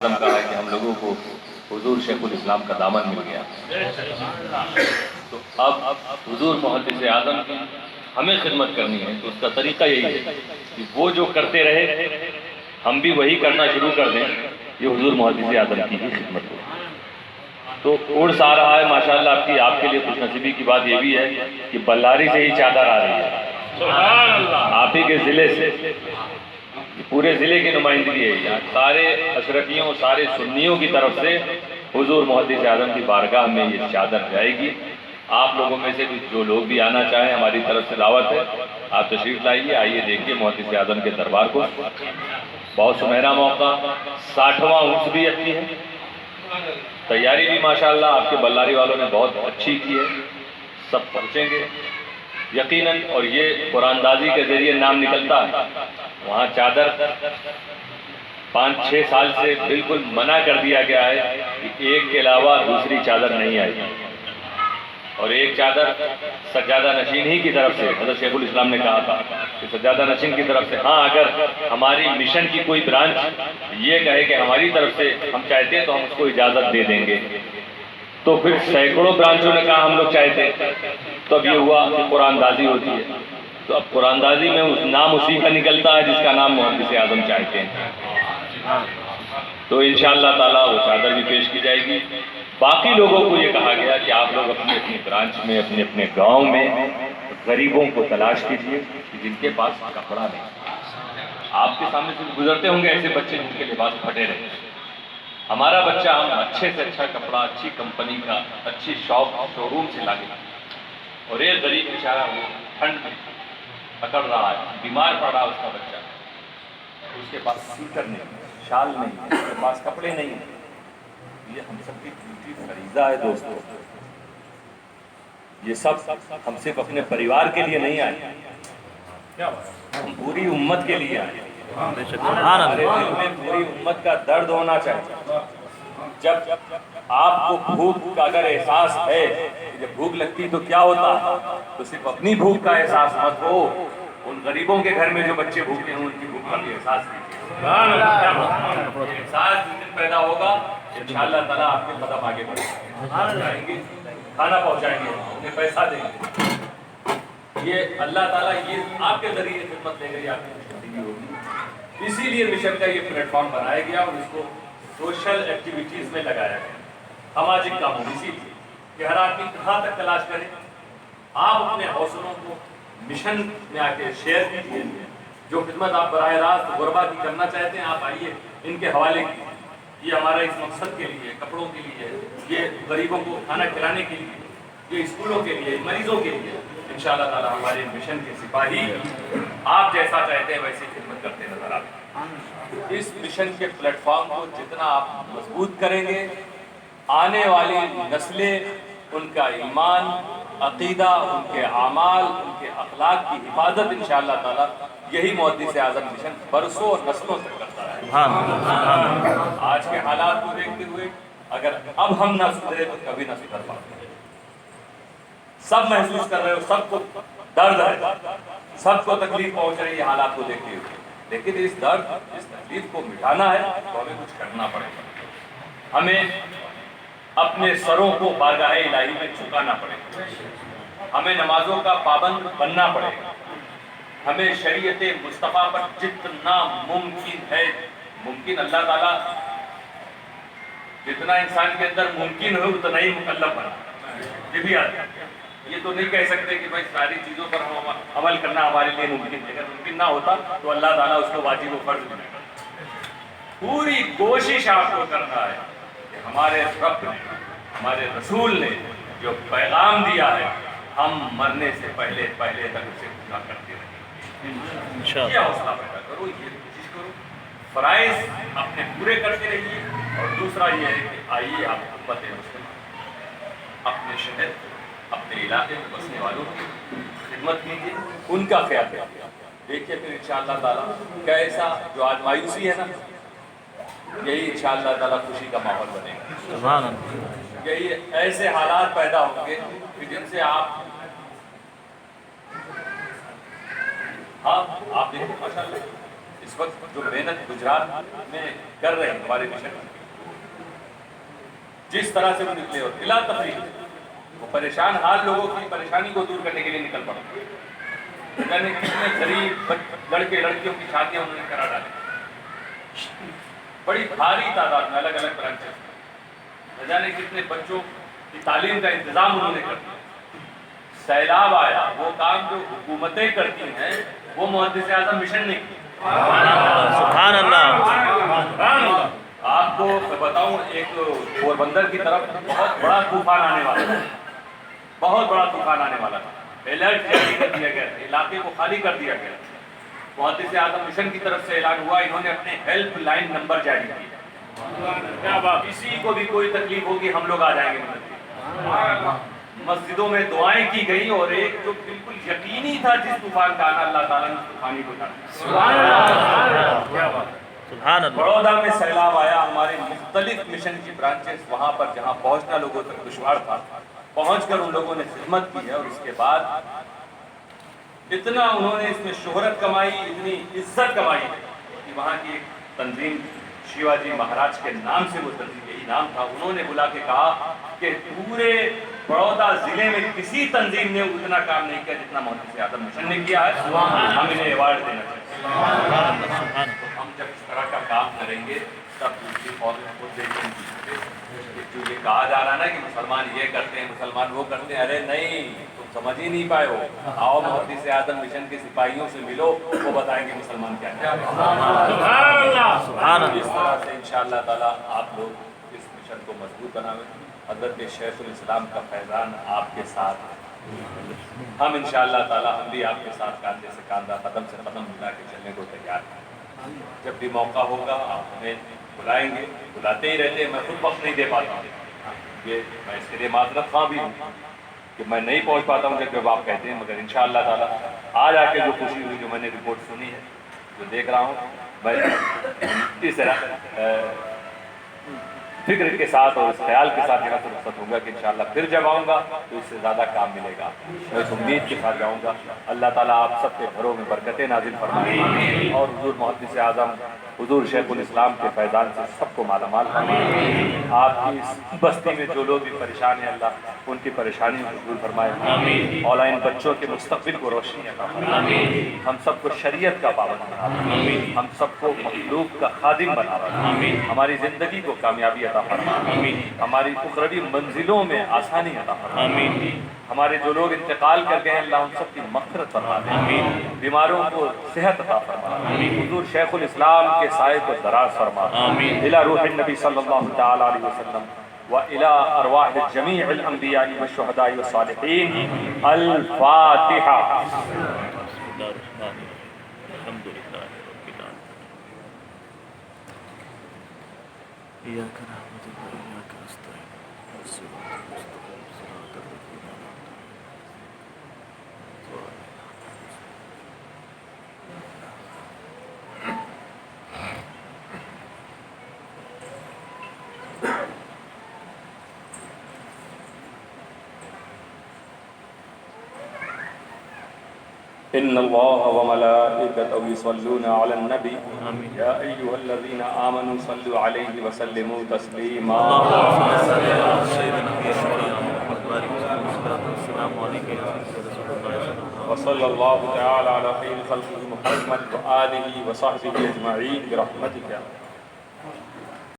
کہا کہ ہم لوگوں کو حضور شیخ الاسلام کا دامن مل گیا، تو اب حضور محدث اعظم کی ہمیں خدمت کرنی ہے، تو اس کا طریقہ یہی ہے کہ وہ جو کرتے رہے ہم بھی وہی کرنا شروع کر دیں، یہ حضور محدث اعظم کی ہی خدمت ہو۔ تو عرس آ رہا ہے ماشاءاللہ، آپ کے لیے خوش نصیبی کی بات یہ بھی ہے کہ بلاری سے ہی چادر آ رہی ہے، آپ ہی کے ضلع سے، پورے ضلع کی نمائندگی ہے یہاں، سارے اشرفیوں سارے سنیوں کی طرف سے حضور محدث اعظم کی بارگاہ میں یہ چادر جائے گی۔ آپ لوگوں میں سے بھی جو لوگ بھی آنا چاہیں ہماری طرف سے دعوت ہے، آپ تشریف لائیے، آئیے دیکھیے محدث اعظم کے دربار کو، بہت سنہرا موقع، 60واں عرس بھی اچھی ہے، تیاری بھی ماشاءاللہ آپ کے بلاری والوں نے بہت اچھی کی ہے، سب پہنچیں گے یقیناً، اور یہ قرآن دازی کے ذریعے نام نکلتا ہے، وہاں چادر 5-6 سال سے بالکل منع کر دیا گیا ہے کہ ایک کے علاوہ دوسری چادر نہیں آئی، اور ایک چادر سجادہ نشین ہی کی طرف سے، حضرت شیخ الاسلام نے کہا تھا کہ سجادہ نشین کی طرف سے، ہاں اگر ہماری مشن کی کوئی برانچ یہ کہے کہ ہماری طرف سے ہم چاہتے ہیں تو ہم اس کو اجازت دے دیں گے، تو پھر سینکڑوں برانچوں نے کہا ہم لوگ چاہتے ہیں، تو اب یہ ہوا کہ قرآن دازی ہوتی ہے، تو اب قرآن دازی میں نام اسی کا نکلتا ہے جس کا نام محدث اعظم چاہتے ہیں، تو انشاءاللہ تعالیٰ وہ چادر بھی پیش کی جائے گی۔ باقی لوگوں کو یہ کہا گیا کہ آپ لوگ اپنے اپنے برانچ میں، اپنے اپنے گاؤں میں غریبوں کو تلاش کیجیے جن کے پاس کپڑا نہیں۔ آپ کے سامنے سے گزرتے ہوں گے ایسے بچے جن کے لباس پھٹے رہے، ہمارا بچہ ہم اچھے سے اچھا کپڑا، اچھی کمپنی کا، اچھی شاپ شو روم سے لاگے، اور ایک غریب بیچارہ وہ ٹھنڈ میں اکڑ رہا ہے، بیمار پڑ رہا ہے اس کا بچہ، اس کے پاس سیکر نہیں، شال نہیں، اس کے پاس کپڑے نہیں، یہ ہم سب کی ڈیوٹی فریضہ ہے دوستو، یہ سب ہم صرف اپنے پریوار کے لیے نہیں آئے، ہم پوری امت کے لیے آئے، ہمارے دل میں پوری امت کا درد ہونا چاہیے۔ جب آپ کو بھوک کا اگر احساس ہے، جب بھوک لگتی تو کیا ہوتا ہے، تو صرف اپنی بھوک کا احساس مت ہو، ان غریبوں کے گھر میں جو بچے بھوکے ہیں ان کی بھوک کا بھی احساس کیجیے، احساس جس دن پیدا ہوگا انشاءاللہ تعالیٰ آپ کے قدم آگے بڑھیں گے، کھانا پہنچائیں گے، انہیں پیسہ دیں گے، یہ اللہ تعالیٰ یہ آپ کے ذریعے خدمت لے گئی، آپ کی زندگی ہوگی، اسی لیے مشن کا یہ پلیٹ فارم بنایا گیا اور اس کو سوشل ایکٹیویٹیز میں لگایا گیا، سماجک کاموں، اسی لیے کہ ہر آدمی کہاں تک تلاش کرے، آپ اپنے حوصلوں کو مشن میں آ کے شیئر کیجیے، جو خدمت آپ براہ راست غربا کی کرنا چاہتے ہیں آپ آئیے، ان کے حوالے کیجیے، یہ ہمارا اس مقصد کے لیے، کپڑوں کے لیے، یہ غریبوں کو کھانا کھلانے کے لیے، یہ اسکولوں کے لیے، مریضوں کے لیے، انشاءاللہ تعالی ہمارے مشن کے سپاہی آپ جیسا چاہتے ہیں ویسے خدمت کرتے نظر آتے ہیں۔ اس مشن کے پلیٹ فارم کو جتنا آپ مضبوط کریں گے، آنے والی نسلیں ان کا ایمان، عقیدہ، ان کے اعمال، ان کے اخلاق کی حفاظت انشاءاللہ تعالی یہی محدث اعظم مشن برسوں اور نسلوں تک کرتا ہے۔ آج کے حالات کو دیکھتے ہوئے اگر اب ہم نہ سدھرے تو کبھی نہ سدھر پاتے، سب محسوس کر رہے ہو، سب کو درد ہے، سب کو تکلیف پہنچ رہی ہے حالات کو دیکھتے ہوئے، لیکن اس درد اس تکلیف کو مٹانا ہے تو ہمیں کچھ کرنا پڑے گا، ہمیں اپنے سروں کو بارگاہ الہی میں جھکانا پڑے گا، ہمیں نمازوں کا پابند بننا پڑے گا، ہمیں شریعت مصطفیٰ پر جتنا ممکن ہے، ممکن اللہ تعالیٰ جتنا انسان کے اندر ممکن ہو اتنا ہی مکلف بنا، یہ بھی آتا ہے، یہ تو نہیں کہہ سکتے کہ بھائی ساری چیزوں پر ہم عمل کرنا ہمارے لیے ممکن ہے، اگر ممکن نہ ہوتا تو اللہ تعالیٰ اس کو واجب و فرض بنا کرتا، پوری کوشش آپ کو کرنا ہے کہ ہمارے رب نے، ہمارے رسول نے جو پیغام دیا ہے ہم مرنے سے پہلے تک اسے پورا کرتے رہیں، یہ حوصلہ پیدا کرو، یہ کوشش کرو، فرائض اپنے پورے کرتے رہیے، اور دوسرا یہ ہے کہ آئیے آپ امت مسلمہ اپنے شہر، اپنے علاقے میں بسنے والوں کی خدمت کیجیے، ان کا خیال رکھیے، دیکھیے پھر انشاءاللہ تعالیٰ کیسا جو آج مایوسی ہے نا، یہی انشاءاللہ تعالیٰ خوشی کا ماحول بنے گا، یہی ایسے حالات پیدا ہوں گے کہ جن سے آپ دیکھیں ماشاءاللہ اس وقت جو محنت گجرات میں کر رہے ہیں ہمارے مشن، جس طرح سے وہ نکلے اور بلا تفریق وہ پریشان حال لوگوں کی پریشانی کو دور کرنے کے لیے نکل پڑے، یعنی کتنے غریب لڑکے لڑکیوں کی شادیاں انہوں نے کرا ڈالی، بڑی بھاری تعداد میں الگ الگ برانچز، نہ جانے کتنے بچوں کی تعلیم کا انتظام انہوں نے کر دیا۔ سیلاب آیا، وہ کام جو حکومتیں کرتی ہیں وہ محدث اعظم مشن نے کی۔ سبحان اللہ۔ آپ کو میں بتاؤں، ایک پوربندر کی طرف بہت بڑا طوفان آنے والا تھا، بہت بڑا طوفان آنے والا تھا، الرٹ جاری کر دیا گیا تھا، علاقے کو خالی کر دیا گیا۔ محدث اعظم مشن کی طرف سے اعلان ہوا، انہوں نے اپنے ہیلپ لائن نمبر جاری کیا، کسی کو بھی کوئی تکلیف ہوگی ہم لوگ آ جائیں گے مدد۔ مسجدوں میں دعائیں کی گئی، اور ایک جو بالکل یقینی تھا جس طوفان کا آنا، اللہ تعالیٰ نے اس طوفانی کو ڈالا۔ سبحان اللہ۔ بڑودہ میں سیلاب آیا، ہمارے مختلف مشن کی برانچز وہاں پر جہاں پہنچنا لوگوں تک دشوار تھا، پہنچ کر ان لوگوں نے خدمت کی ہے، اور اس کے بعد اتنا انہوں نے اس میں شہرت کمائی، اتنی عزت کمائی کہ وہاں کی ایک تنظیم شیواجی مہاراج کے نام سے وہ تنظیم، یہی نام تھا، انہوں نے بلا کے کہا کہ پورے بڑودہ ضلع میں کسی تنظیم نے اتنا کام نہیں کیا جتنا محدث اعظم مشن نے کیا ہے، ہم انہیں ایوارڈ دینا چاہتے ہیں۔ ہم جب اس طرح کا کام کریں گے تب دوسری قومیں خود دیکھیں گی۔ جو یہ کہا جا رہا ہے نا کہ مسلمان یہ کرتے ہیں مسلمان وہ کرتے ہیں، ارے نہیں، تم سمجھ ہی نہیں پائے ہو۔ آؤ محدث اعظم مشن کے سپاہیوں سے ملو، وہ بتائیں گے مسلمان کیا ہے۔ اس طرح سے انشاءاللہ تعالیٰ آپ لوگ اس مشن کو مضبوط بنائیں۔ حضرت شیخ الاسلام کا فیضان آپ کے ساتھ، ہم انشاءاللہ تعالیٰ ہم بھی آپ کے ساتھ کاندھے سے کاندھا، قدم سے قدم ملا کے چلنے کو تیار ہیں۔ جب بھی موقع ہوگا آپ ہمیں بلائیں گے، بلاتے ہی رہتے ہیں، میں خود وقت نہیں دے پاتا ہوں، یہ میں اس کے لیے معذرت خواہ بھی ہوں کہ میں نہیں پہنچ پاتا ہوں جب آپ کہتے ہیں، مگر انشاءاللہ تعالیٰ آج آ کے جو خوشی ہوئی، جو میں نے رپورٹ سنی ہے، جو دیکھ رہا ہوں، میں اس طرح فکر کے ساتھ اور اس خیال کے ساتھ یہاں سے رخصت ہوں گا کہ انشاءاللہ پھر جب آؤں گا تو اس سے زیادہ کام ملے گا، میں اس امید کے ساتھ جاؤں گا۔ اللہ تعالیٰ آپ سب کے گھروں میں برکتیں نازل فرمائے، اور حضور محدث اعظم حضور شیخ الاسلام کے فیضان سے سب کو مالا مال فرمائے۔ آپ کی اس بستی میں جو لوگ بھی پریشان ہیں، اللہ ان کی پریشانیوں کو دور فرمائے، مولا ان بچوں کے مستقبل کو روشنی عطا فرمائے، ہم سب کو شریعت کا پابند بنا، ہم سب کو مخلوق کا خادم بنا، ہماری زندگی کو کامیابی عطا فرما، ہماری اخروی منزلوں میں آسانی عطا فرما، ہمارے جو لوگ انتقال کر گئے ہیں اللہ ان سب کی مغفرت فرما دے، بیماروں کو صحت عطا فرما، حضور شیخ الاسلام کے سائے کو دراز فرما، الى روح النبی صلی اللہ تعالی علیہ وسلم وإلى أرواح جميع الأنبياء والشهداء والصالحين۔ الفاتحة۔ الحمد لله رب العالمين، إياك نعبد وإياك نستعين، الصراط المستقيم صراط الذين أنعمت عليهم۔ إن الله وملائكته يصلون على النبي يا أيها الذين آمنوا صلوا عليه وسلموا تسليما۔ وصلى الله تعالى على خير خلقه محمد وآله وصحبه أجمعين برحمتك۔